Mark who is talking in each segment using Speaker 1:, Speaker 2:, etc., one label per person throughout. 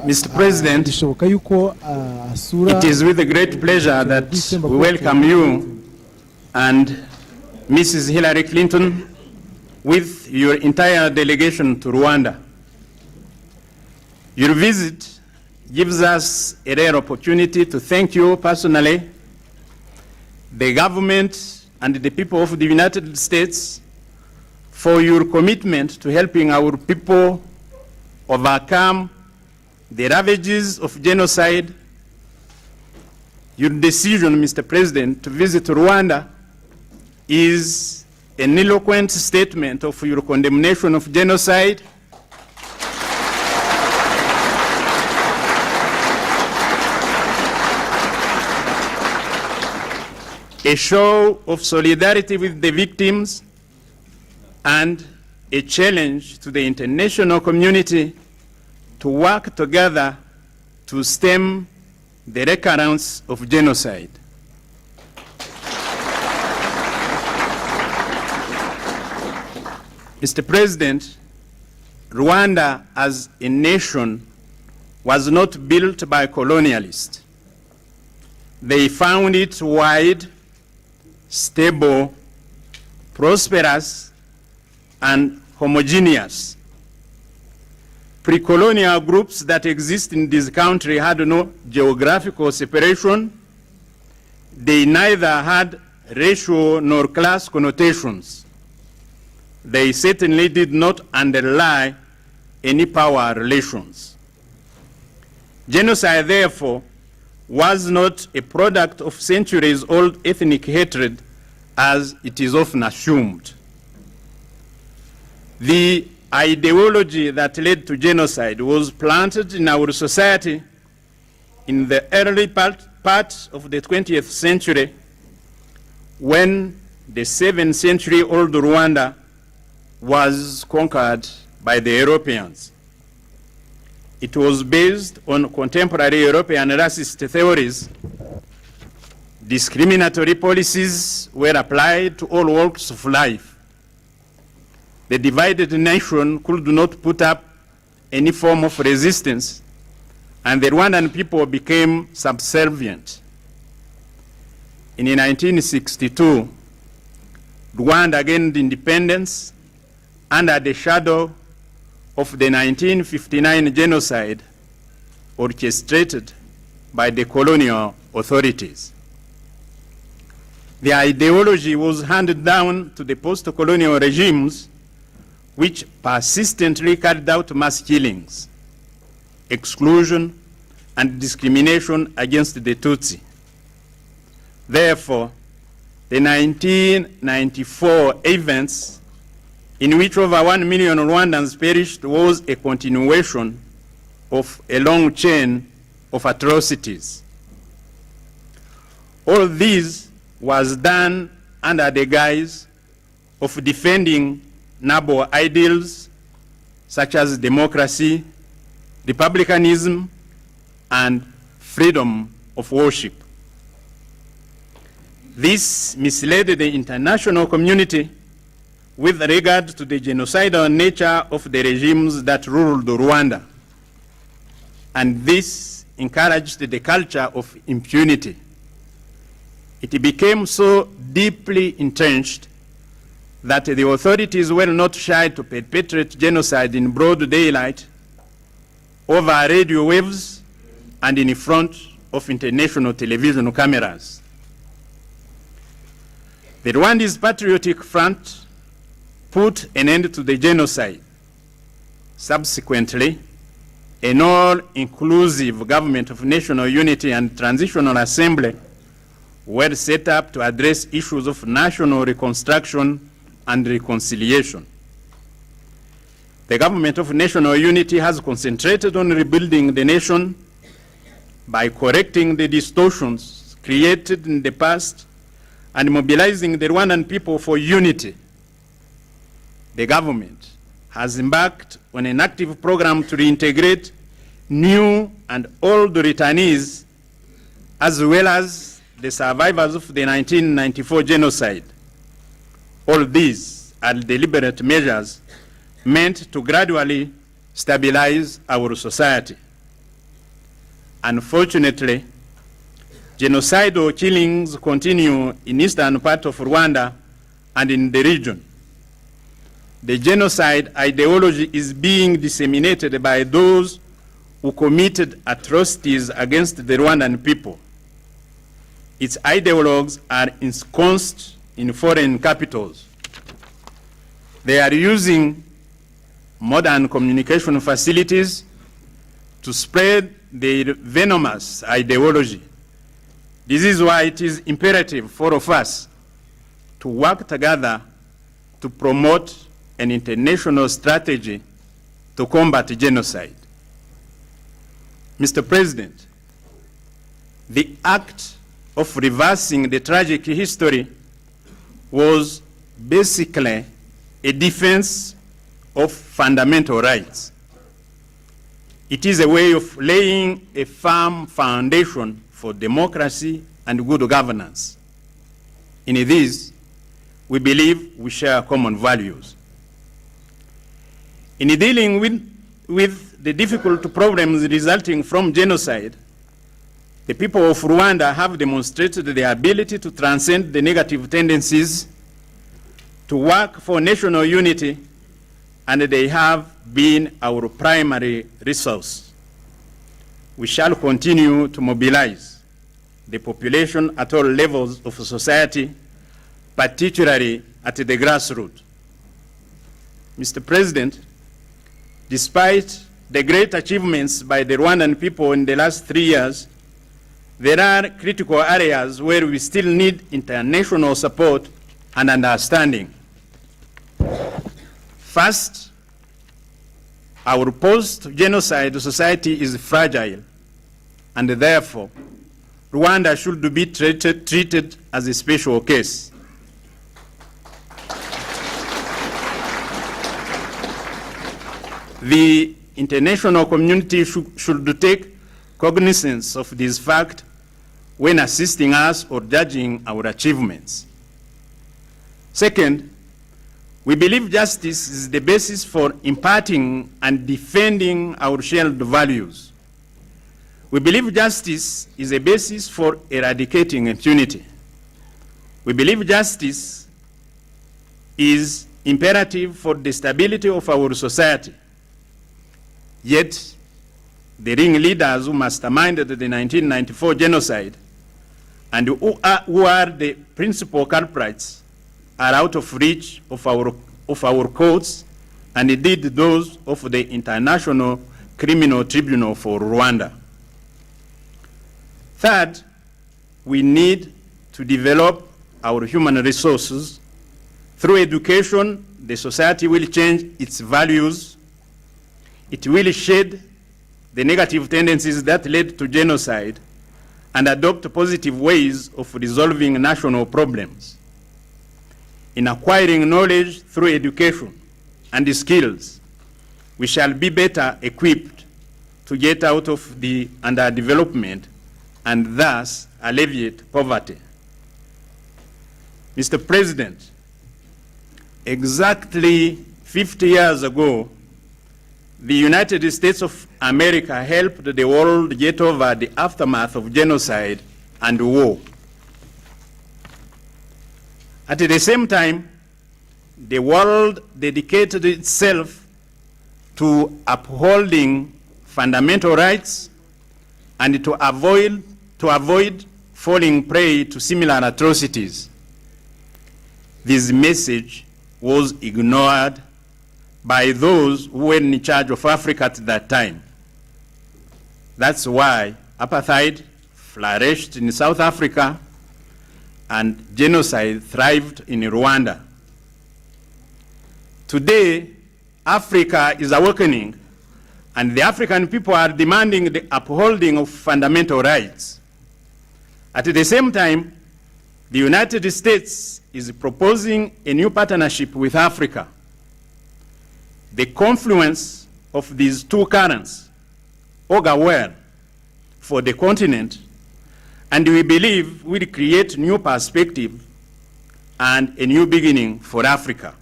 Speaker 1: Mr. President,
Speaker 2: bishoboka yuko asura
Speaker 1: it is with a great pleasure that we welcome you and Mrs. Hillary Clinton with your entire delegation to Rwanda. Your visit gives us a rare opportunity to thank you personally, the government and the people of the United States for your commitment to helping our people overcome the ravages of genocide. Your decision, Mr. President, to visit Rwanda is an eloquent statement of your condemnation of genocide, a show of solidarity with the victims, and a challenge to the international community to work together to stem the recurrence of genocide. Mr. President, Rwanda as a nation was not built by colonialists. They found it wide, stable, prosperous, and homogeneous. Pre-colonial groups that exist in this country had no geographical separation. They neither had racial nor class connotations. They certainly did not underlie any power relations. Genocide, therefore, was not a product of centuries-old ethnic hatred as it is often assumed. The ideology that led to genocide was planted in our society in the early part of the 20th century when the 7th-century-old Rwanda was conquered by the Europeans. It was based on contemporary European racist theories. Discriminatory policies were applied to all walks of life. The divided nation could not put up any form of resistance, and the Rwandan people became subservient. In 1962, Rwanda gained independence under the shadow of the 1959 genocide orchestrated by the colonial authorities. The ideology was handed down to the post-colonial regimes which persistently carried out mass killings, exclusion, and discrimination against the Tutsi. Therefore, the 1994 events in which over 1 million Rwandans perished was a continuation of a long chain of atrocities. All this was done under the guise of defending noble ideals such as democracy, republicanism, and freedom of worship. This misled the international community with regard to the genocidal nature of the regimes that ruled Rwanda. And this encouraged the culture of impunity. It became so deeply entrenched that the authorities were not shy to perpetrate genocide in broad daylight, over radio waves, and in front of international television cameras. The Rwandese Patriotic Front put an end to the genocide. Subsequently, an all-inclusive government of national unity and transitional assembly were set up to address issues of national reconstruction and reconciliation. The government of national unity has concentrated on rebuilding the nation by correcting the distortions created in the past and mobilizing the Rwandan people for unity. The government has embarked on an active program to reintegrate new and old returnees, as well as the survivors of the 1994 genocide. All these are deliberate measures meant to gradually stabilize our society. Unfortunately, genocidal killings continue in eastern part of Rwanda and in the region. The genocide ideology is being disseminated by those who committed atrocities against the Rwandan people. Its ideologues are ensconced in foreign capitals. They are using modern communication facilities to spread their venomous ideology. This is why it is imperative for all of us to work together to promote an international strategy to combat genocide. Mr. President, the act of reversing the tragic history was basically a defense of fundamental rights. It is a way of laying a firm foundation for democracy and good governance. In this, we believe we share common values. In dealing with the difficult problems resulting from genocide, the people of Rwanda have demonstrated their ability to transcend the negative tendencies, to work for national unity, and they have been our primary resource. We shall continue to mobilize the population at all levels of society, particularly at the grassroots. Mr. President, despite the great achievements by the Rwandan people in the last 3 years, there are critical areas where we still need international support and understanding. First, our post-genocide society is fragile, and therefore, Rwanda should be treated as a special case. The international community should take cognizance of this fact when assisting us or judging our achievements. Second, we believe justice is the basis for imparting and defending our shared values. We believe justice is a basis for eradicating impunity. We believe justice is imperative for the stability of our society. Yet, the ringleaders who masterminded the 1994 genocide and who are the principal culprits are out of reach of our courts, and indeed those of the International Criminal Tribunal for Rwanda. Third, we need to develop our human resources. Through education, the society will change its values. It will shed the negative tendencies that led to genocide and adopt positive ways of resolving national problems. In acquiring knowledge through education and skills, we shall be better equipped to get out of the underdevelopment and thus alleviate poverty. Mr. President, exactly 50 years ago, the United States of America helped the world get over the aftermath of genocide and war. At the same time, the world dedicated itself to upholding fundamental rights and to avoid falling prey to similar atrocities. This message was ignored by those who were in charge of Africa at that time. That's why apartheid flourished in South Africa and genocide thrived in Rwanda. Today, Africa is awakening, and the African people are demanding the upholding of fundamental rights. At the same time, the United States is proposing a new partnership with Africa. The confluence of these two currents augur well for the continent, and we believe will create new perspective and a new beginning for Africa.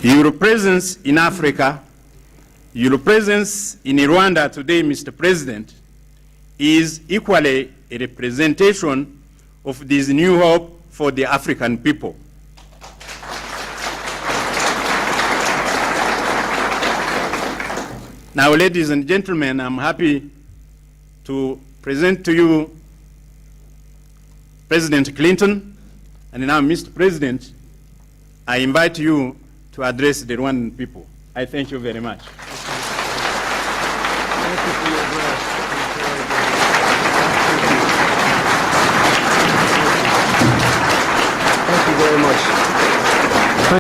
Speaker 1: Your presence in Africa, your presence in Rwanda today, Mr. President, is equally a representation of this new hope for the African people. Now, ladies and gentlemen, I'm happy to present to you President Clinton, and now, Mr. President, I invite you to address the Rwandan people. I thank you very much.
Speaker 3: Thank you for your address. Thank you very much.